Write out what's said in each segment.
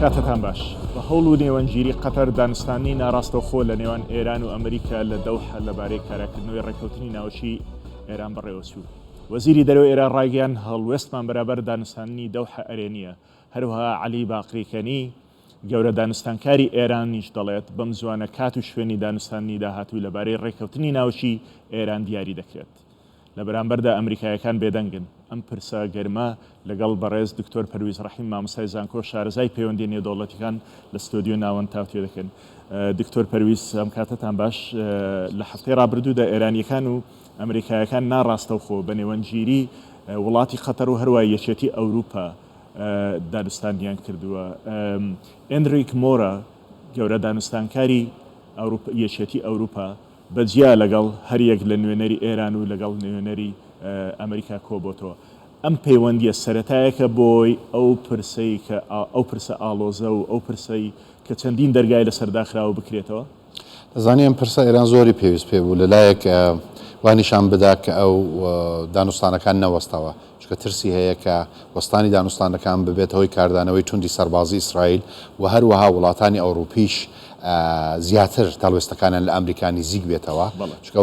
کاتتان باش بە هەوڵ و نێوەنگیری قەتەر دانستانی ناڕاستەوخۆ لە نێوان ئێران و ئەمریکا لە دەوحە لەبارەی کاراکردنەوەی ڕێکەوتنی ناوچی ئێران بەڕێوەچوو. وەزیری دەرەوە ئێران ڕایگەیان هەڵوێستمان بەرامبەر دانستانی دەوحە ئەرێنیە. هەروەها عەلی باقریکەنی گەورە دانستانکاری ئێرانیش دەڵێت بەم زوانە کات و شوێنی دانستانی داهاتووی لەبارەی ڕێکەوتنی ناوچی ئێران دیاری دەکرێت. لە بەرامبەردا ئەمریکایەکان بێدەنگن. ئەم پرسە گەرمە لەگەڵ بەڕێز دکتۆر پەرویز ڕەحیم مامۆستای زانکۆ شارەزای پەیوەندی نێودەوڵەتیەکان لە ستۆدیۆ ناوەند تاوتێ دەکەن. دکتۆر پەرویز ئەم کاتتان باش. لە هەفتەی ڕابردوودا ئێرانیەکان و ئەمریکایەکان ناڕاستەوخۆ بە نێوەنگیری وڵاتی قەتەر و هەروای یەکێتی ئەوروپا دانستانیان کردووە. ئێندریک مۆرە گەورە دانستانکاری یەکێتی ئەوروپا بەجیا لەگەڵ هەریەک لە نوێنەری ئێران و لەگەڵ نوێنەری ئەمریکا کۆبۆتەوە. ئەم پەیوەندیە سەرەتایەکە بۆی ئەو پرسەی کە ئەو پرسە ئالۆزە و ئەو پرسەی کە چەندین دەرگای لە سەرداخراوە بکرێتەوە. دەزانی ئەم پرسە ئێران زۆری پێویست پێ بوو لەلایەک وانیشان بدا کە ئەو دانوستانەکان نەوەستەوە، چکە ترسی هەیە کە وەستانی دانوستانەکان ببێت هۆی کاردانەوەی توندی سەربازی ئیسرائیل و هەروەها وڵاتانی ئەوروپیش زیاتر تاڵوێستەکانیان لە ئەمریکا نزیک بێتەوە، چکە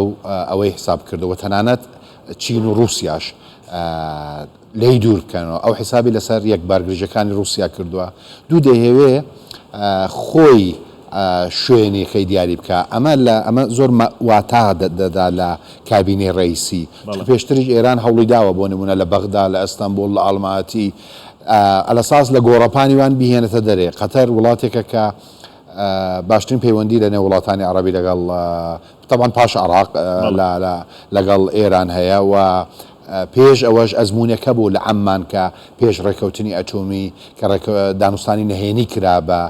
ئەوەی حساب کردەوە تەنانەت چین و رووسیاش لی دوور بکەنەوە. ئەو حسابی لەسەر یەک بارگرژەکانی رووسیا کردووە. دوو دەیەوێ خۆی شوێنێکەی دیاری بکە. ئەمە زۆر واتا دەدا لە کابینەی ڕئیسی. پێشتریش ئێران هەوڵی داوە بۆ نمونە لە بەغدا، لە ئەستەمبول، لە ئاڵماتی ئەلەساس لە گۆڕەپانیوان بیهێنێتە دەرێ. قەتەر وڵاتێکە کە باشترین پەیوەندی لە نێو وڵاتانی عەرەبی لەگەڵ طبعاً پاش عێراق لەگەڵ ئێران هەیە و پێش ئەوەش ئەزمونێکە بوو لە عەمان کە پێش ڕێکەوتنی ئەتۆمی کە دانوستانی نهێنی کرا بە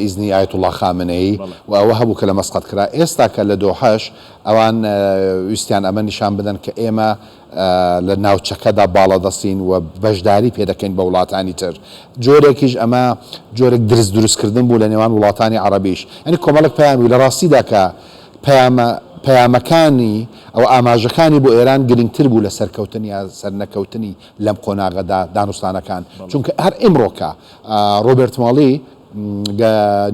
ئیزنی ئایەتوڵڵا خامنەیی و ئەوە هەبوو کە لە مەسقەت کرا. ئێستا کە لە دۆحەش ئەوان ویستیان ئەمە نیشان بدەن کە ئێمە لە ناوچەکەدا باڵەدەستین و بەشداری پێ دەکەین بە وڵاتانی تر. جۆرێکیش ئەمە جۆرێک دروستکردن بوو لە نێوان وڵاتانی عەرەبیش. یعنی کۆمەڵێک پەیامی لە ڕاستیدا کە پەیامەکانی ئەو ئاماژەکانی بۆ ئێران گرنگتر بوو لە سەرکەوتنی یا سەرنەکەوتنی لەم قۆناغەدا دانوستانەکان. چونکە هەر ئێمڕۆکە ڕۆبێرت ماڵی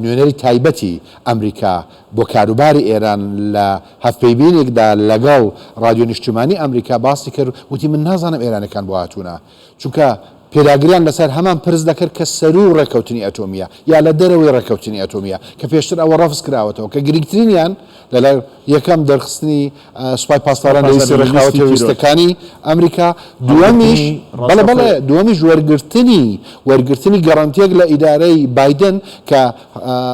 نوێنەری تایبەتی ئەمریکا بۆ کاروباری ئێران لە هەفتپەیبینێکدا لەگەڵ رادیۆ نیشتیمانی ئەمریکا باسی کرد، وتی من نازانم ئێرانەکان بۆ هاتوونە، چونکە پێداگریان لەسەر هەمان پرس دەکرد کە سەرروو ڕێکەوتنی ئەتۆمیە یا لە دەرەوەی ڕێکەوتنی ئەتۆمیە کە پێشتر ئەوە ڕەفز کراوەتەوە کە گرنگترینیان لەلای یەکەم دەرخستنی سوپای پاسداران لەلیستی ڕێکخراوە تێروریستەکانی ئەمریکا، دووەمیش وەرگرتنی گەڕانتیەک لە ئیدارەی بایدن کە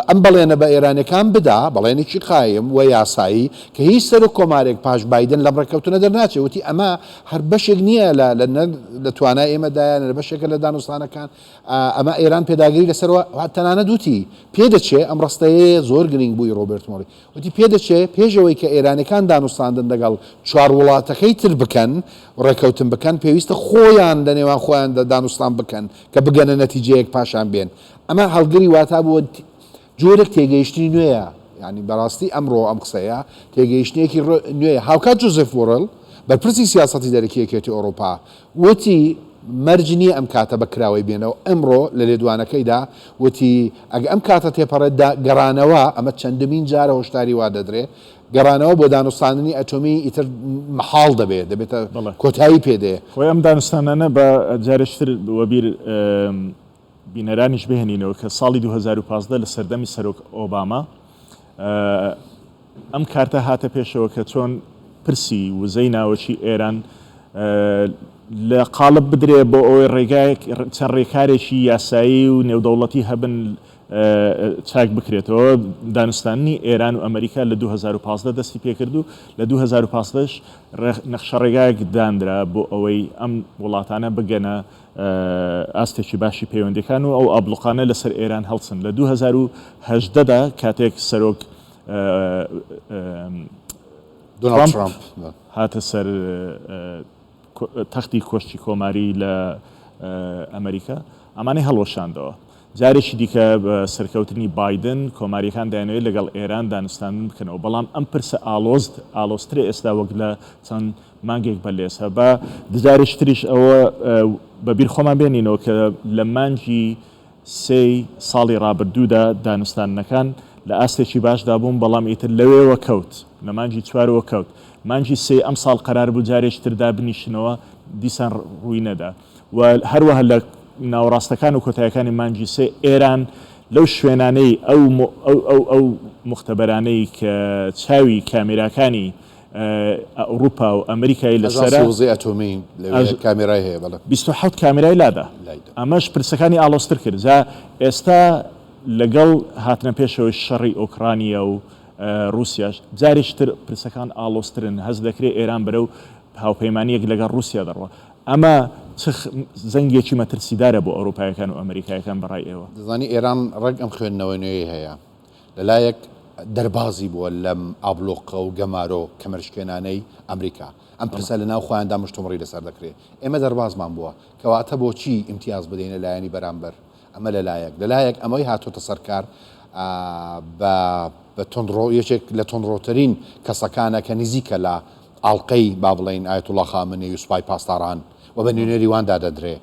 ئەم بەڵێنە بە ئێرانەکان بدا، بەڵێنێکی قایم و یاسایی کە هیچ سەر و کۆمارێک پاش بایدن لەم ڕێکەوتنە دەرناچێت. وتی ئەمە هەر بەشێک نییە لە توانای ئێمەدایە لە بەشێکە لە دانوستانەکان. ئەمە ئێران پێداگیری لەسەرەوە تەنانەت دوتی پێدەچێ ئەم ڕستەیە زۆر گرنگ بووی ڕۆبێرت مۆڵی، وتی پێدەچێ پێشەوەی کە ئێرانەکان دانوستاندن لەگەڵ چوار وڵاتەکەی تر بکەن ڕێکەوتن بکەن، پێویستە خۆیان لە نێوان خۆیان دانوستان بکەن کە بگەنە نەتیجەیەک پاشان بێن. ئەمە هەڵگری واتا بووە جۆرێک تێگەیشتنی نوێیە. یعنی بەڕاستی ئەمڕۆ ئەم قسەیە تێگەیشتنیەکی نوێیە. هاوکات جۆزێف بۆڕڵ بەرپرسی سیاسەتی دەرەکی یەکێتی ئەوروپا وتی مەرج نییە ئەم کاتە بەکراوەی بێنەوە. ئەمڕۆ لە لێدوانەکەیدا وتی ئەگە ئەم کاتە تێپەڕێت گەڕانەوە، ئەمە چەندەمین جارە هۆشداری وا دەدرێ، گەڕانەوە بۆ دانوستاندنی ئەتۆمی ئیتر مەحاڵ دەبێتە کۆتایی پێدێ. خۆی ئەم دانوستانانە بە جارشتر وەبیر بینەرانیش بهێنینەوە کە ساڵی 2015 لە سەردەمی سەرۆک ئۆباما ئەم کارتە هاتە پێشەوە کە چۆن پرسی وزەی ناوەچی ئێران لە قاڵب بدرێ بۆ ئەوەی چەند ڕێکارێکی یاسایی و نێودەوڵەتی هەبن چاک بکرێتەوە. دانوستانی ئێران و ئەمریکا لە 2015 دەستی پێکرد و لە 2015 نەخشە ڕێگایەک دانرا بۆ ئەوەی ئەم وڵاتانە بگەنە ئاستێکی باشی پەیوەندەکان و ئەو ئابلوقانە لەسەر ئێران هەڵسن. لە 2018دا کاتێک سەرۆک دۆناڵد ترامپ هاتە سەر تەختی کۆشتی کۆماری لە ئەمریکا، ئەمانەی هەڵوەشاندەوە. جارێکی دیکە بە سەرکەوتنی بایدن کۆماریەکان دایانەوەی لەگەڵ ئێران دانوستاندن بکەنەوە، بەڵام ئەم پرسە ئالۆسترێ ئێستا وەک لە چەند مانگێک بەلێسە بە دجارێکی تریش ئەوە بەبیر خۆمان بێنینەوە کە لە مانگی ساڵی ڕابردوودا دانوستانەکان لە ئاستێکی باشدا بوون بەڵام ئیتر لەوێوە کەوت لە مانجی چوارەوە کەوت مانجی سێ ئەم ساڵ قەرار بوو جارێکتردا بنیشنەوە دیسان ڕووی نەدا و هەروەها لە ناوەڕاستەکان و کۆتایەکانی مانجی سێ ئێران لەو شوێنانەی ئەو مختبەرانەی کە چاوی کامێراکانی ئەوروپا و ئەمریکای لەسەر وزەی ئەتۆمی کامێرای هەیە بەڵێ 27 کامێرای لادا ئەمەش پرسەکانی ئاڵۆستر کرد جا ئێستا لەگەڵ هاتنە پێشەوەی شەڕی ئۆکرانیا و رووسیاش جارێکتر پرسەکان ئاڵۆسترن هەز دەکرێت ئێران بەرەو هاوپەیمانیەک لەگەڵ رووسیا دەڕوە ئەمە زەنگێکی مەترسیدارە بۆ ئەوروپایەکان و ئەمریکایەکان بەڕای ئێوە دەزانی ئێران ڕێک ئەم خوێندنەوەی نوێی هەیە لەلایەک دەربازی بووە لەم ئابلۆقە و گەمارۆ کەمەرشکێنانەی ئەمریکا ئەم پرسە لە ناو خۆیاندا مشتومڕی لەسەر دەکرێت ئێمە دەربازمان بووە کەواتە بۆچی ئیمتیاز بدەین لەلایەنی بەرامبەر ئەمە لەلایەک ئەمەی هاتۆتە سەرکار بە تۆندڕۆ یەکێک لە تۆندڕۆترین کەسەکانە کە نزیکە لە ئاڵلقەی با بڵێن ئایەتوڵا خامنەی و سوپای پاستاران و بە نوێنەری واندا دەدرێ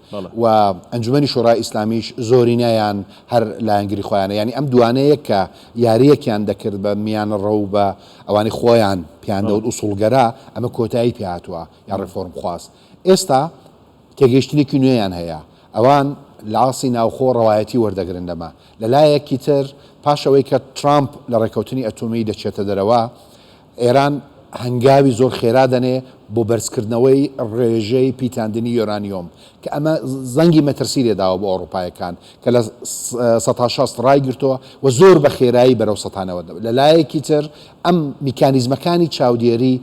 و ئەنجومەنی شۆڕای ئیسلامیش زۆرینەیان هەر لایەنگری خۆیانە ینی ئەم دوانەیە کە یاریەکیان دەکرد بە میانە ڕەو بە ئەوانی خۆیان پیاندەوت ئوسوڵگەرا ئەمە کۆتایی پێهاتووە یان ڕێفۆرم خواست ئێستا تێگەیشتنێکی نوێیان هەیە ئەوان لە ئاسی ناوخۆ ڕەوایەتی وەردەگرن لەمە لەلایەکی تر پاشەوەی کە ترامپ لە ڕێکەوتنی ئەتۆمی دەچێتە دەرەوە ئێران هەنگاوی زۆر خێرا دەنێ بۆ بەرزکردنەوەی ڕێژەی پیتاندنی یۆرانیۆم کە ئەمە زەنگی مەترسی لێداوە بۆ ئەوروپایەکان کە لە 16 ڕای گرتووە و زۆر بە خێرایی بەرەو سەتانەوە لەلایەکی تر ئەم میکانیزمەکانی چاودێری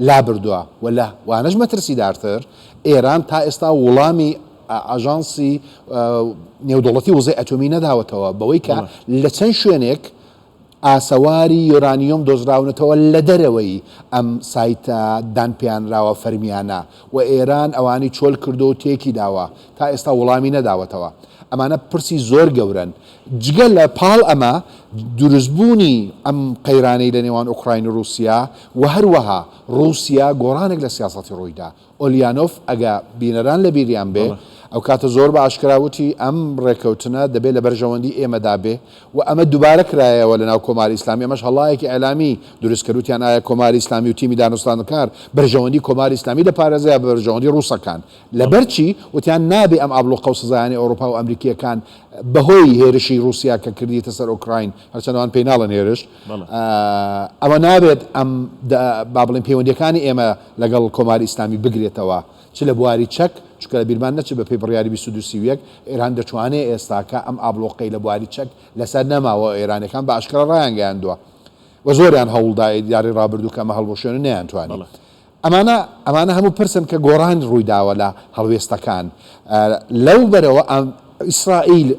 لابردووە و لە وانەش مەترسیدارتر ئێران تا ئێستا وەڵامی ئاژانسی نێودوڵەتی وزەی ئەتۆمی نەداوەتەوە بەوەی کە لە چەند شوێنێک ئاسەواری یۆرانیۆم دۆزراونەتەوە لە دەرەوەی ئەم سایتە دانپیانراوە فەرمیانە و ئێران ئەوانی چۆل کردو و تێکی داوە تا ئێستا وەڵامی نەداوەتەوە ئەمانە پرسی زۆر گەورن جگە لە پاڵ ئەمە دروستبوونی ئەم قەیرانەی لە نێوان ئوکراین و رووسیا و هەروەها رووسیا گۆڕانێک لە سیاسەتی ڕوویدا ئۆلیانۆف ئەگە بینەران لە بیریان بێ ئەو کاتە زۆر بە ئاشکراوتی ئەم ڕێکەوتنە دەبێت لە بەرژەوەندی ئێمەدا بێ و ئەمە دووبارە کرایەوە لە ناو کۆماری ئیسلامی ئەمەش هەڵایەکی ئەلامی دروستکردوتیان ئایا کۆماری ئیسلامی و تیمی دانوستانکار بەرژەوەندی کۆماری ئیسلامی لە پارێزەیە بە بەرژەوەندی ڕووسەکان لەبەرچی وتیان نابێ ئەم ئابلۆقە و سزایانی ئەوروپا و ئەمریکیەکان بەهۆی هێرشی رووسیا کە کردیتە سەر ئۆکراین هەرچەندەوان پێی ناڵن هێرش ئەوە نابێت ئەم با بڵێن پەیوەندیەکانی ئێمە لەگەڵ کۆماری ئیسلامی بگرێتەوە چ لە بواری چەک چکە لە بیرمان نەچ بە پێی بڕیاری 22 ئێران دەتوانێت ئێستاکە ئەم ئابلۆقەی لە بواری چەک لەسەر نەماوە ئێرانەکان بە ئاشکرا ڕایان گەیاندووە و زۆریان هەوڵدا دیاری ڕابردوو کە ئەمە هەڵبۆشێنە نەیانتوانی ئەمانە هەموو پرسن کە گۆڕان ڕوویداوە لە هەڵوێستەکان لەو بەرەوە ئیسرائیل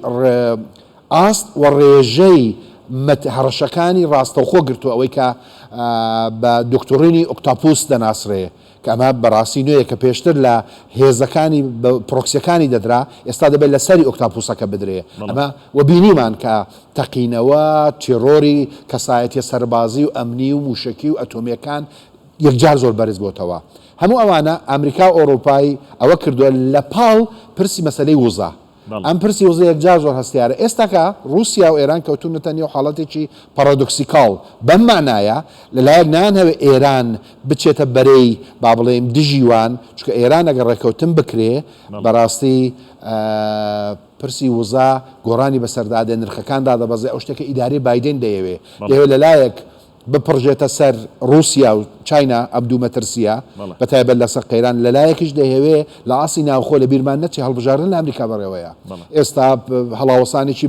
ئاست و ڕێژەی هەڕەشەکانی ڕاستەوخۆ گرتووە ئەوەی کە بە دکتۆرینی ئۆکتاپوس دەناسرێ کە ئەمە بەڕاستی نوێیە کە پێشتر لە هێزەکانی پرۆکسیەکانی دەدرا ئێستا دەبێت لە سەری ئۆکتاپوسەکە بدرێ ئەمە و بینیمان کە تەقینەوە تیرۆری کەسایەتی سەربازی و ئەمنی و موشکی و ئەتۆمیەکان یەکجار زۆر بەرز بۆتەوە هەموو ئەوانە ئەمریکا و ئەوروپای ئەوە کردووە لە پاڵ پرسی مەسەلەی وزە ئەم پرسی وزە یەکجار زۆر هەستیارە ئێستاکە رووسیا و ئێران کەوتونەتە نێو حاڵەتێکی پارادۆکسیکاڵ بەم مانایە لەلایەک نانهەوێ ئێران بچێتە بەرەی با بڵێم دژیوان چکە ئێران ئەگەر ڕێکەوتن بکرێ بەڕاستی پرسی وزە گۆڕانی بەسەردادە نرخەکاندا دەبەزێ ئەو شتێکە ئیداری بایدن دەیەوێت لەلایەک بپڕژێتە سەر رووسیا و چاینا ئەبدوو مەترسیە بەتایبەت لەسەر قەیران لەلایەکیش دەیەوێ لە ئاسی ناوخۆ لە بیرمان نەچی هەڵبژاردن لە ئەمریکا بەڕێوەیە ئێستا هەڵاوەسانێکی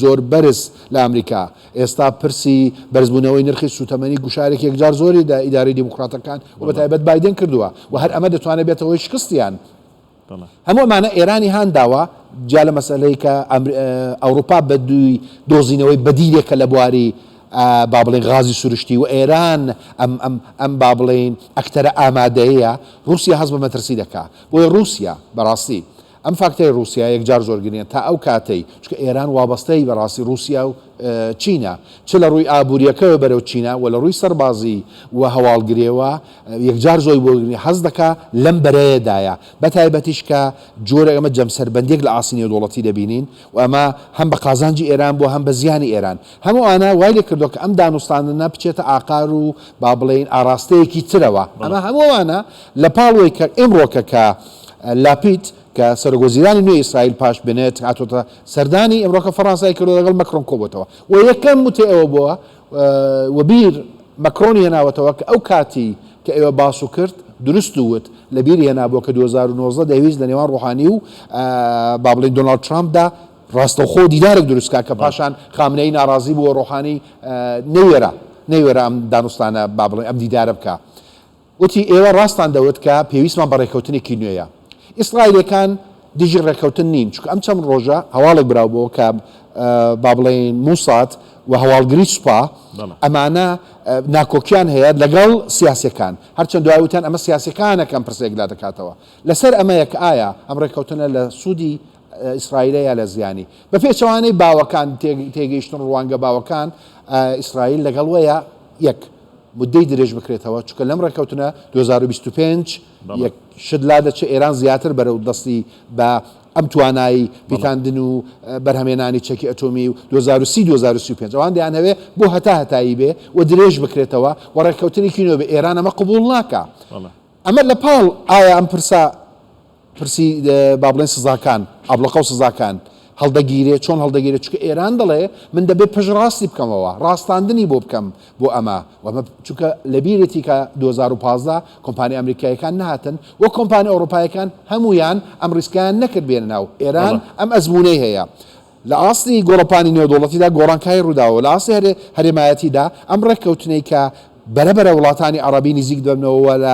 زۆر بەرز لە ئەمریکا ئێستا پرسی بەرزبوونەوەی نرخی سوتەمەنی گوشارێک یەکجار زۆری دا ئیداری دیموکراتەکان و بەتایبەت بایدن کردووە و هەر ئەمە دەتوانێت بێتەوەی شکستیان هەموو ئەمانە ئێرانی هانداوە جا لە مەسەلەی کە ئەوروپا بە دووی دۆزینەوەی بەدیلێکە لە بواری با بڵێن غازی سروشتی و ئێران ئەم با بڵێن ئەکتەرە ئامادەیە رووسیا هەز بە مەترسی دەکا بۆیە رووسیا بەڕاستی ئەم فاکتەی رووسیا یەکجار زۆر گرنگە تا ئەو کاتەی چکە ئێران وابەستەی بەڕاستی رووسیا و چینە چ لە ڕووی ئابوووریەکەوە بەرەو چینە و لە ڕووی سەربازی و هەواڵگرێەوە یەکجار زۆی بۆگرنی حەز دەکا لەم بەرەیەدایە بە تایبەتیش کە جۆرە ئەمە جەمسەربەندێک لە ئاسینی دوڵەتی دەبینین و ئەمە هەم بە قازانجی ئێران بۆ هەم بە زیانی ئێران هەموو ئانە وای لێ کردو کە ئەم دانوستانە بچێتە ئاقار و با بڵێن ئاراستەیەکی ترەوە ئەمە هەمووانە لە پاڵەوەی کە ئێمڕۆکە کە لاپیت کە سەرۆگۆزیرانی نوێی ئیسرائیل پاش بنێت هاتۆتە سەردانی ئەمڕۆکە فەڕەنسای کردو لەگەڵ مەکرۆن کۆبووتەوە و یەکەم وتێ ئەوە بووە وەبیر مەکرۆنی هێناوەتەوە کە ئەو کاتی کە ئێوە باس و کرد دروست وت لە بیری هێنابووە کە 2019 دەویست لە نێوان ڕوحانی و با بڵێن دۆناڵد ترامپدا ڕاستەوخۆ دیدارێک دروستکە کە پاشان خامنەی ناڕازی بووە ڕۆحانی نەیوێرە ئەم دانوستانە با بڵێن ئەم دیدارە بکە وتی ئێوە ڕاستان دەوت کە پێویستمان بە ڕێکەوتنێکی نوێیە ئیسرائیلەکان دیژی ڕێکەوتن نین چونکە ئەم چەند ڕۆژە هەواڵێک براوبەوە کە با بڵێن موسات و هەواڵگری سوپا ئەمانە ناکۆکیان هەیە لەگەڵ سیاسەکان هەرچەند دوایوتیان ئەمە سیاسەکانەکەم پرسێک لا دەکاتەوە لەسەر ئەمە یەک ئایا ئەم ڕێکەوتنە لە سوودی ئیسرائیلە یا لە زیانی بە پێچەوانەی باوەکان تێگەیشتن ڕوانگە باوەکان ئیسرائیل لەگەڵ وەیە یەک مدەی درێژ بکرێتەوە چونکە لەم ڕێکەوتنە 2025 یەک شت لا دەچێت ئێران زیاتر بەرەو دەستی بە ئەم توانایی پیتاندن و بەرهەمێنانی چەکی ئەتۆمی و 2035 ئەوان دەیانەوێ بۆ هەتایی بێ و درێژ بکرێتەوە و ڕێکەوتنێکی نوێ بێ ئێران ئەمە قبول ناکە ئەمە لە پاڵ ئایا ئەم پرسی با بڵێن سزاکان ئابلەقە و سزاکان هەڵدەگیرێت چۆن هەڵدەگیرێت چونکە ئێران دەڵێ من دەبێت پژڕاستی بکەمەوە ڕاستاندنی بۆ بکەم بۆ ئەمە چونکە لە بیرێتی کە 2015 کۆمپانی ئەمریکایەکان نهاتن وە کۆمپانی ئەوروپایەکان هەمویان ئەم ڕیسکیان نەکرد بێنە ناو ئێران ئەم ئەزمونەی هەیە لە ئاستی گۆڕەپانی نێودوڵەتیدا گۆڕانکاری ڕووداوە لە ئاستی هەرێمایەتیدا ئەم ڕێککەوتنەی کە بەرەبەرە وڵاتانی عربی نزیک دەبنەوە لە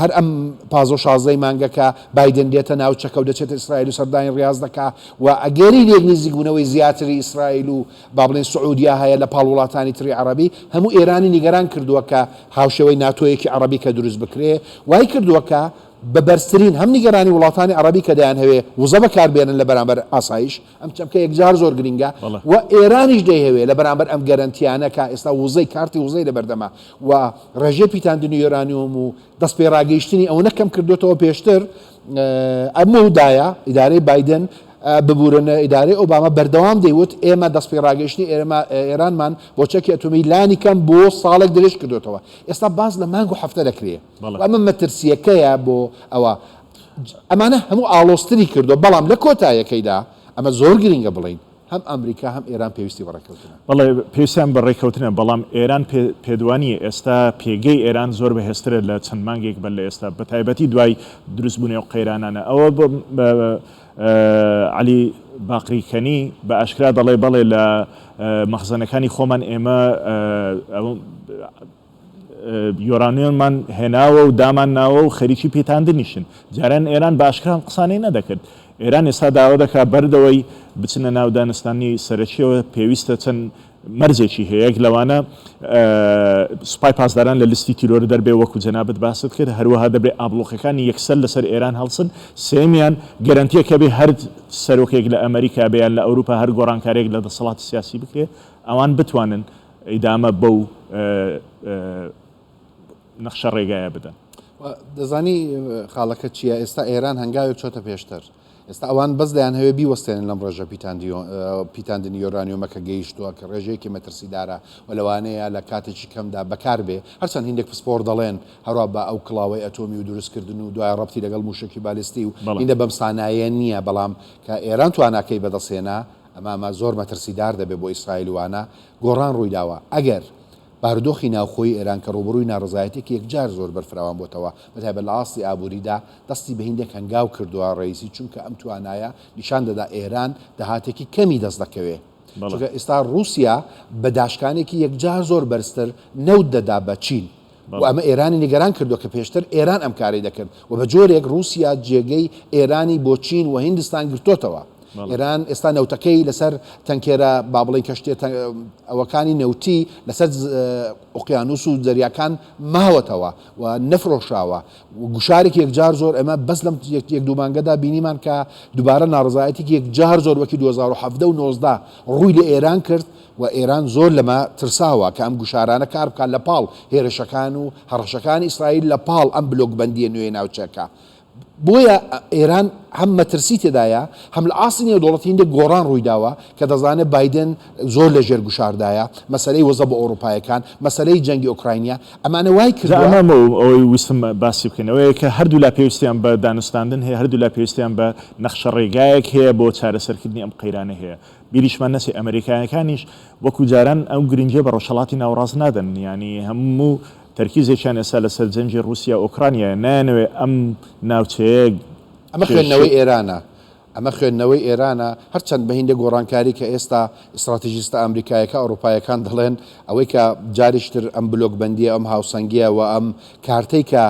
هەر ئەم 15 مانگەکە بایدن دێتە ناوچەکە و دەچێت ئیسرائیل و سەردانی ڕاز دەکا و ئەگەری لێک نزیک بوونەوەی زیاتری ئیسرائیل و با بڵێن سعودیا هەیە لە پاڵ وڵاتانی تری عربی هەموو ئێرانی نیگەران کردووە کە هاوشێوەی ناتۆیەکی عربی کە دروست بکرێ وای کردووە کە بە بەرزترین هەم نیگەرانی وڵاتانی عربی کە دەیان هەوێ وزە بەکاربێنن لە بەرامبەر ئاسایش ئەم چەمکە یەکجار زۆر گرنگە و ئێرانیش دەیهەوێ لە بەرامبەر ئەم گەرانتیانە کە ئێستا وزەی کارتی وزەی لەبەردەما و ڕێژێ پیتاندنی یۆرانیۆم و دەست پێ ڕاگەیشتنی ئەو نەکەم کردوێتەوە پێشتر ئەمەدایە ئیدارەی بایدن ببورنە ئیدارەی ئۆباما بەردەوام دەیوت ئێمە دەست پێ ڕاگەشتنی ئێرانمان بۆ چەکی ئەتۆمی لانی کەم بۆ ساڵێک درێژ کردوێتەوە ئێستا باز لە مانگ و هەفتە دەکرێت ئەمە مەترسیەکەیە بۆ ئەوە ئەمانە هەموو ئاڵۆستری کردو بەڵام لە کۆتایەکەیدا ئەمە زۆر گرنگە بڵین هەم ئەمریکا هەم ئێران پێویستی بەڕێکەوتنە بەڵێ پێویستیان بە ڕێکەوتنە بەڵام ئێران پێدوانی ئێستا پێگەی ئێران زۆر بەهێزترە لە چەند مانگێک بەر لە ئێستا بە تایبەتی دوای دروستبوونی و قەیرانانە ئەوە علی باقریکەنی بە ئاشکرا دەڵێ بەڵێ لە مەخزنەکانی خۆمان ئێمە یۆرانیۆنمان هێناوە و دامان ناوە و خەریکی پێتاندنیشن جاران ئێران بە ئاشکران قسانەی نەدەکرد ئێران ئێستا داوا دەکات بەردەوەی بچنە ناو دانستانی سەرەکیەوە پێویستە چەند مەرجێکی هەیەک لەوانە سوپای پاسداران لە لیستی تیرۆر دەربێ وەکو جەنابەت باست کرد هەروەها دەبێت ئابلۆخەکانی یەکسەر لەسەر ئێران هەڵسن سێمیان گەرانتیەکە بێ هەر سەرۆکێک لە ئەمریکا بەیان لە ئەوروپا هەر گۆڕانکارێک لە دەسەڵاتی سیاسی بکرێ ئەوان بتوانن ئیدامە بەو نەخشە ڕێگایە بدەن دەزانی خاڵەکە چییە ئێستا ئێران هەنگاوی چۆتە پێشتر ئێستا ئەوان بەس دەیان هەوێ بیوەستێنن لەم ڕێژە پیتاندنی یۆرانیۆمەکە گەیشتووە کە ڕێژەیەکی مەترسیدارە و لەوانەیە لە کاتێکی کەمدا بەکار بێ هەرچەند هندێک پسپۆر دەڵێن هەروە بە ئەو کڵاوەی ئەتۆمی و دروستکردن و دوای ڕەبتی لەگەڵ موشکی بالیستی و هیندە بەم سانایە نییە بەڵام کە ئێران تواناکەی بەدەستێنا ئەمامە زۆر مەترسیدار دەبێت بۆ ئیسرائیل وانە گۆڕان ڕوویداوە ئەگەر بارودۆخی ناوخۆی ئێران کە ڕوبڕووی ناڕزایەتێکی یەکجار زۆر بەرفراوان بۆتەوە بەتایبەت لە ئاستی ئابووریدا دەستی بە هیندێک هەنگاو کردووە ڕئیسی چونکە ئەم توانایە نیشان دەدا ئێران داهاتێکی کەمی دەست دەکەوێت چونکە ئێستا رووسیا بە داشکانێکی یەکجار زۆر بەرزتر نەوت دەدا بە چین و ئەمە ئێرانی نیگەران کردووە کە پێشتر ئێران ئەم کاری دەکرد و بە جۆرێک رووسیا جێگەی ئێرانی بۆ چین و هیندستان گرتوتەوە ئێران ئێستا نەوتەکەی لەسەر تەنکێرە با بڵێن کەشتێ ئەوەکانی نەوتی لەسەر ئۆقیانوس و دەریاکان ماوەتەوە و نەفرۆشاوە گوشارێک یەکجار زۆر ئەمە بەس لەم یەک دوو مانگەدا بینیمان کە دووبارە ناڕزایەتێکی یەکجار زۆر وەکی 2017 و 19 ڕووی لە ئێران کرد و ئێران زۆر لەمە ترساوە کە ئەم گوشارانە کار بکات لە پاڵ هێرشەکان و هەڕەشەکانی ئیسرائیل لە پاڵ ئەم بلۆک بەندیە نوێ ناوچەکە بۆیە ئێران هەم مەترسی تێدایە هەم لە ئاستی نێودوڵەتی هێندە گۆڕان ڕوویداوە کە دەزانێت بایدن زۆر لە ژێر گوشاردایە مەسەلەی وەزە بە ئەوروپایەکان مەسەلەی جەنگی ئۆکراینیا ئەمانە وای کردووە ئەوەی ویستم باسی بکەنەوەی کە هەردوو لا پێویستیان بە دانوستاندن هەیە هەردوو لا پێویستیان بە نەخشە ڕێگایەک هەیە بۆ چارەسەرکردنی ئەم قەیرانە هەیە بیریشمان نەسی ئەمریکایەکانیش وەکو جاران ئەو گرنگجێ بە ڕۆژهەڵاتی ناوڕاست نادەن ینی هەموو تەرکیزێکیان ئێستا لەسەر جەنگی رووسیا ئۆکرانیا نایەنەوێ ئەم ناوچەیە ئەمە خوێندنەوەی ئێرانە ئەمە خوێندنەوەی ئێرانە هەرچەند بە هێندە گۆڕانکاری کە ئێستا ئستراتیژیستە ئەمریکایەکە ئەوروپایەکان دەڵێن ئەوەی کە جاریشتر ئەم بلۆکبەندیە ئەم هاوسەنگیە و ئەم کارتەی کە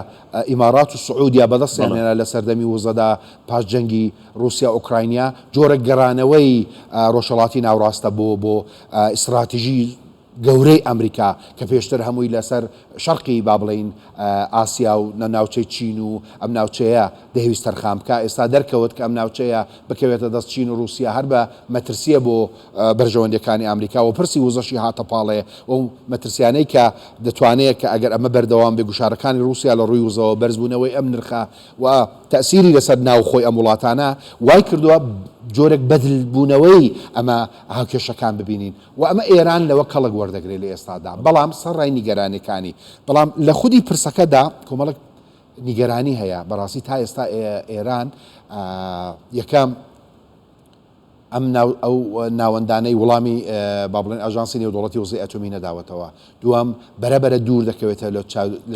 ئیمارات و سعودیا بەدەستیانێنە لە سەردەمی وزەدا پاش جەنگی رووسیا ئۆکراینیا جۆرە گەڕانەوەی ڕۆژهەڵاتی ناوڕاستە بۆ ئستراتیژی گەورەی ئەمریکا کە پێشتر هەمووی لەسەر شەرقی با بڵین ئاسیا و ناوچەی چین و ئەم ناوچەیە دەهویست تەرخامکە ئێستا دەرکەوت کە ئەم ناوچەیە بکەوێتە دەست چین و رووسیا هەر بە مەترسیە بۆ بەرژەوەندەکانی ئەمریکا و پرسی وزەشی هاتە پاڵێ و مەترسیانەی کە دەتوانێت کە ئەگەر ئەمە بەردەوام بێ گوشارەکانی رووسیا لە ڕووی وزەوە بەرزبوونەوەی ئەم نرخە و تەسیری لەسەر ناوخۆی ئەم وڵاتانە وای کردووە جۆرێک بەدلبوونەوەی ئەمە هاوکێشەکان ببینین و ئەمە ئێران لەوە کەڵک وەردەگرێت لە ئێستادا بەڵام سەرڕای نیگەرانەکانی بەڵام لە خودی پرسەکەدا کۆمەڵک نیگەرانی هەیە بەڕاستی تا ئێستا ئێران یەکەم ئەم ئەو ناوەندانەی وڵامی با بڵێن ئاژانسی نێودوڵەتی وزەی ئەتۆمی نەداوەتەوە دووەم بەرەبەرە دوور دەکەوێتە لە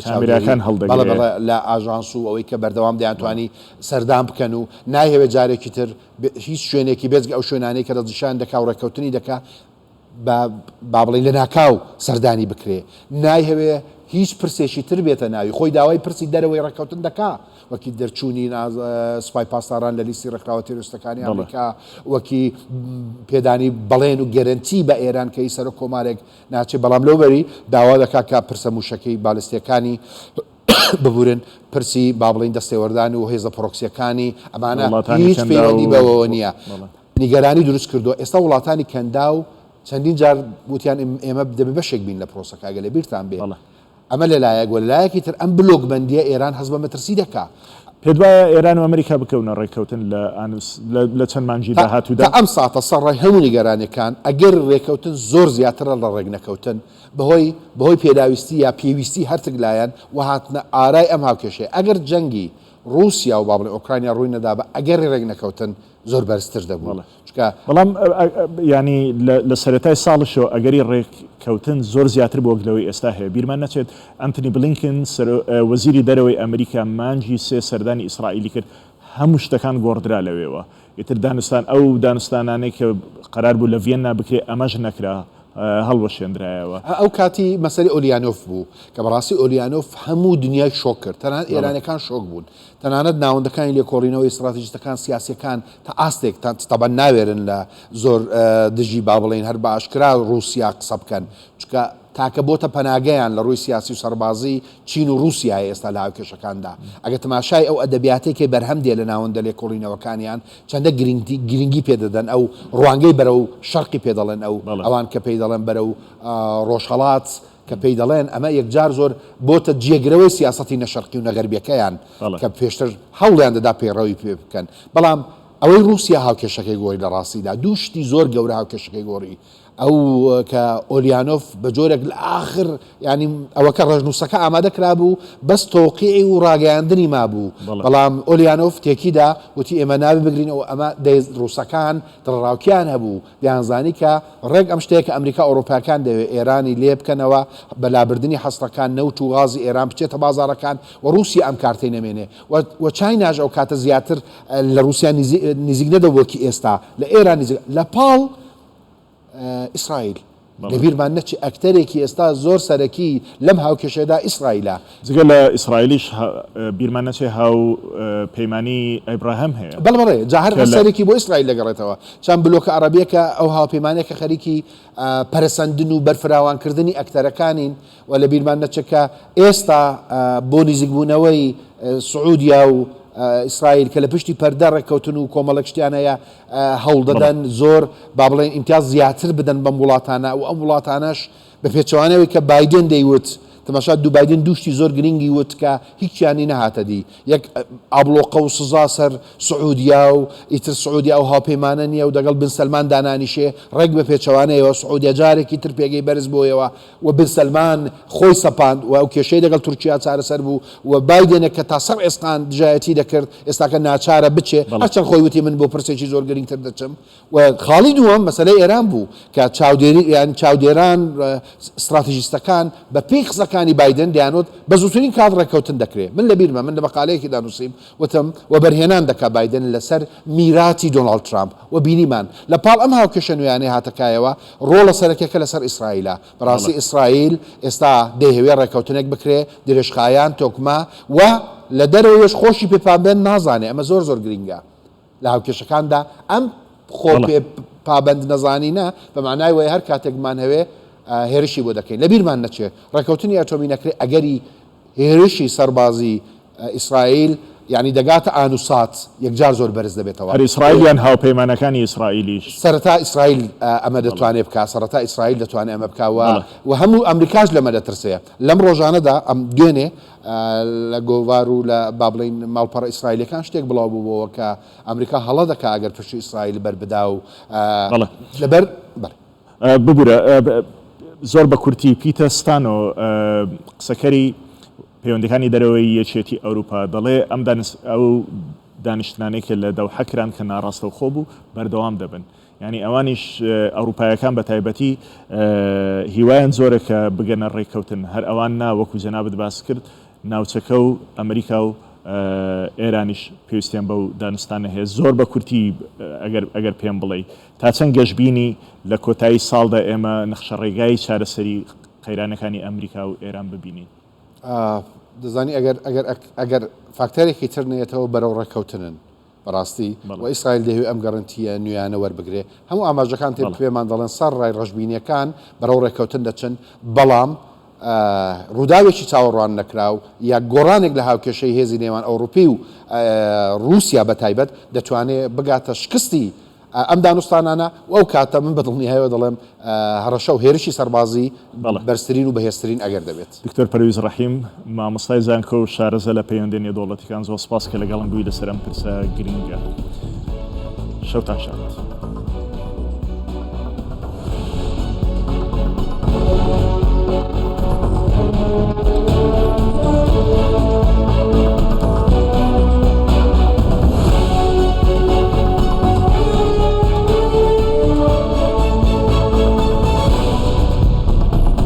چاویراکان هەڵدەگرێت لە ئاژانس و ئەوەی کە بەردەوام دەیانتوانی سەردان بکەن و نایهەوێت جارێکی تر هیچ شوێنێکی بێزگە ئەو شوێنانەی کە دەستنیشان دەکا و ڕێکەوتنی دەکا با بڵێن لە ناکاو سەردانی بکرێ نایهەوێ هیچ پرسێکی تر بێتە ناوی خۆی داوای پرسی دەرەوەی ڕێکەوتن دەکا وەکی دەرچوونی سوپای پاسداران لە لیستی ڕێکخراوە تێروستەکانی ئەمریکا وەکی پێدانی بەڵێن و گەرنتی بە ئێران کەی سەر کۆمارێک ناچێت بەڵام لەوبەری داوا دەکا کە پرسە موشەکەی بالیستیەکانی ببورن پرسی با بڵین دەستێوەردانی و هێزە پرۆکسیەکانی ئەمانە هیچ پەیوەندی بەوەوە نییە نیگەرانی دروست کردو ئێستا وڵاتانی کەندا و چەندین جار وتیان ئێمە دەبێ بەشێک بین لە پرۆسەکەگە لە بیرتان بێ ئەمە لەلایەک وەلایەکی تر ئەم بلۆک بەندیە ئێران هەز بە مەترسی دەکا پێت وایە ئێران و ئەمریکا بکەونە ڕێککەوتن لە چەند مانگی داهاتوودا ئەم ساتە سەرڕای هەموو نیگەرانەکان ئەگەر ڕێککەوتن زۆر زیاترە لە ڕێک نەکەوتن بەهۆی پێداویستی یا پێویستی هەرتک لایەن و هاتنە ئارای ئەم هاوکێشەیە ئەگەر جەنگی رووسیا و با بڵێن ئۆکراینیا ڕووی نەدا بە ئەگەری ڕێک نەکەوتن زۆر بەرزتر دەبوو بەڵام ینی لە سەرەتای ساڵشەوە ئەگەری ڕێککەوتن زۆر زیاتر بۆ گلەوەی ئێستا هەیە بیرمان نەچێت ئەنتنی بلینکن وەزیری دەرەوەی ئەمریکا مانجی سێ سەردانی ئیسرائیلی کرد هەموو شتەکان گۆڕدرا لەوێەوە ئیتر دانوستان ئەو دانوستانانەی کە قەرار بوو لە ڤێننا بکرێ ئەمەش نەکرا هەڵوەشێنرایەوە ئەو کاتی مەسەری ئۆلیانۆف بوو کە بەڕاستی ئۆلیانۆف هەموو دنیای شۆک کرد تەنانەت ئێرانەکان شۆک بوون تەنانەت ناوەندەکانی لێکۆڵینەوەی استراتیژیستەکان سیاسیەکان تا ئاستێک تەبەن ناوێرن لە زۆر دژی با بڵێن هەر بە ئاشکرا رووسیا قسە بکەن چکە تاکە بۆتە پەناگەیان لە ڕووی سیاسی و سەربازی چین و رووسیای ئێستا لە هاوکێشەکاندا ئەگە تەماشای ئەو ئەدەبیاتێکی بەرهەم دێ لە ناوەندە لێکۆڵینەوەکانیان چەندە گرنگی پێدەدەن ئەو ڕوانگەی بەرە و شەرقی پێدەڵێن ئەوان کە پێی دەڵێن بەرە و ڕۆژهەڵات کە پێی دەڵێن ئەمە یەکجار زۆر بۆتە جێگرەوەی سیاسەتی نەشەرقی و نەغەربیەکەیان کە پێشتر هەوڵیان دەدا پێڕەوی پێ بکەن بەڵام ئەوەی رووسیا هاوکێشەکەی گۆڕی لە ڕاستیدا دوو شتی زۆر گەورە هاوکێشەکەی گۆڕی ئەو کە ئۆلیانۆف بە جۆرێک لە ئاخر ینی ئەوەکە ڕژنووسەکە ئامادە کرابوو بەس تۆقیعی و ڕاگەیاندنی مابوو بەڵام ئۆلیانۆف تێکیدا وتی ئێمە ناوی بگرینەوە ئەمە ڕووسەکان دڵڕاوکیان هەبوو دەیانزانی کە ڕێک ئەم شتەیە کە ئەمریکا ئەوروپاکان دەوێت ئێرانی لێ بکەنەوە بەلابردننی حەسڕەکان نەوت و غازی ئێران بچێتە بازارەکان و رووسیا ئەم کارتەی نەمێنێ و چایناژ ئەو کاتە زیاتر لە رووسیا نزیک نەدەبووەکی ئێستا لە ئێران نزیک لە پاڵ ئیسرائیل لەبیرمان نەچی ئەکتەرێکی ئێستا زۆر سەرەکی لەم هاوکێشەدا ئیسرائیلە جگە لە ئیسرائیلیش بیرمان نەچێ هاو پەیمانی ئەیبراهەم هەیە بەڵێ جاهر سەرێکی بۆ ئیسرائیل دەگەڕێتەوە چەند بلۆکە عەرەبیەکە ئەو هاوپەیمانێکە خەریکی پەرەسەندن و بەرفراوانکردنی ئەکتەرەکانین و لە بیرمان نەچێکە ئێستا بۆ نزیکبوونەوەی سعودیا و ئیسرائیل کە لە پشتی پەردە ڕێککەوتن و کۆمەڵک شتیانەیە هەوڵ دەدەن زۆر با بڵێن ئیمتیاز زیاتر بدەن بەم وڵاتانە و ئەم وڵاتانەش بە پێچەوانەوەی کە بایدن دەیوت تەماشا دوو بایدن دووشتی زۆر گرنگی وت کە هیچیانی نەهاتە دی یەک ئابلۆقە و سزا سەر سعودیا و ئیتر سعودیا و هاوپەیمانە نییە و دەگەڵ بن سەلمان دانانیشێ ڕێک بە پێچەوانەیەوە سعودیا جارێکی تر پێگەی بەرز بۆیەوە و بن سەلمان خۆی سەپاند و ئەو کێشەی دەگەڵ تورکیا چارەسەر بوو و بایدنێک کە تا سەر ئێسقان دژایەتی دەکرد ئێستاکە ناچارە بچێ هەرچەند خۆی وتی من بۆ پرسێکی زۆر گرنگتر دەچم و خاڵی دووەم مەسەلەی ئێران بوو کە چاودێران استراتیژیستەکان بە پێی قسەکانی بایدن دیانوت بە زووترین کات ڕێککەوتن دەکرێت من لە بیرمە من لە مەقالەیەکی دانووسیم وتم و بەرهێنان دەکا بایدن لەسەر میراتی دۆناڵد ترامپ و بینیمان لە پاڵ ئەم هاوکێشە نوێیانەی هاتەکایەوە ڕۆڵە سەرەکیەکە لەسەر ئیسرائیلە بەڕاستی ئیسرائیل ئێستا دەیهوێ ڕێککەوتنێک بکرێ درێژخایان تۆکما و لە دەرەوەش خۆشی پێپابند نازانێ ئەمە زۆر زۆر گرنگە لە هاوکێشەکاندا ئەم خۆ پێ پابند نەزانینە بە معنای وەیە هەر کاتێکمان هەوێ هێرشی بۆ دەکەین لە بیرمان نەچێ ڕێککەوتنی ئەتۆمی نەکرێت ئەگەری هێرشی سەربازی ئیسرائیل یعنی دەگاتە ئانوسات یەکجار زۆر بەرز دەبێتەوە هەر ئیسرائیلیان هاوپەیمانەکانی ئیسرائیلیش سەرەتا ئیسرائیل ئەمە دەتوانێت بکات سەرەتا ئیسرائیل دەتوانێت ئەمە بکاوە و هەموو ئەمریکاش لەمە دەترسەیە لەم ڕۆژانەدا ئەم دوێنێ لە گۆڤار و لە با بڵین ماڵپەڕە ئیسرائیلەکان شتێک بڵاو بووبەوە کە ئەمریکا هەڵە دەکا ئەگەر پشتی ئیسرائیل بەربدا و لەبەر ببوورە زۆر بە کورتی پیتەستان و قسەکەری پەیوەندەکانی دەرەوەی یەکێتی ئەوروپا دەڵێ ئەو دانیشتنانێکە لە دەوحەکران کە ناڕاستەوخۆ بوو بەردەوام دەبن ینی ئەوانیش ئەوروپایەکان بە تایبەتی هیوایان زۆرە کە بگەنە ڕێککەوتن هەر ئەوان نا وەکو جەنابەت باس کرد ناوچەکە و ئەمریکا و ئێرانیش پێویستیان بەو دانستانە هەیە زۆر بە کورتی ئەگەر پێم بڵێ تا چەند گەشتبینی لە کۆتایی ساڵدا ئێمە نەخشە ڕێگای چارەسەری قەیرانەکانی ئەمریکا و ئێران ببینین دەزانی ئەگەر فاکتەرێکی تر نێتەوە بەرەو ڕێککەوتنن بەڕاستی و ئیسرائیل دەهوێت ئەم گەڕنتیە نوێیانە وەربگرێ هەموو ئاماژەکان تێ پێمان دەڵێن سەر ڕای ڕەشببینیەکان بەرەو ڕێککەوتن دەچن بەڵام ڕووداوێکی چاوەڕوان نەکراو یا گۆڕانێک لە هاوکێشەی هێزی نێوان ئەوروپی و رووسیا بە تایبەت دەتوانێت بگاتە شکستی ئەم دانوستانانە و ئەو کاتە من بەدڵنیایەوە دەڵێم هەڕەشە و هێرشی سەربازی بەرزترین و بەهێزترین ئەگەر دەبێت دکتۆر پەرویز ڕەحیم مامۆستای زانکۆ و شارەزە لە پەیوەندی نێودەوڵەتیەکان زۆر سپاس کە لەگەڵم بووی لەسەر ئەم پرسە گرینگە شەوتان شاد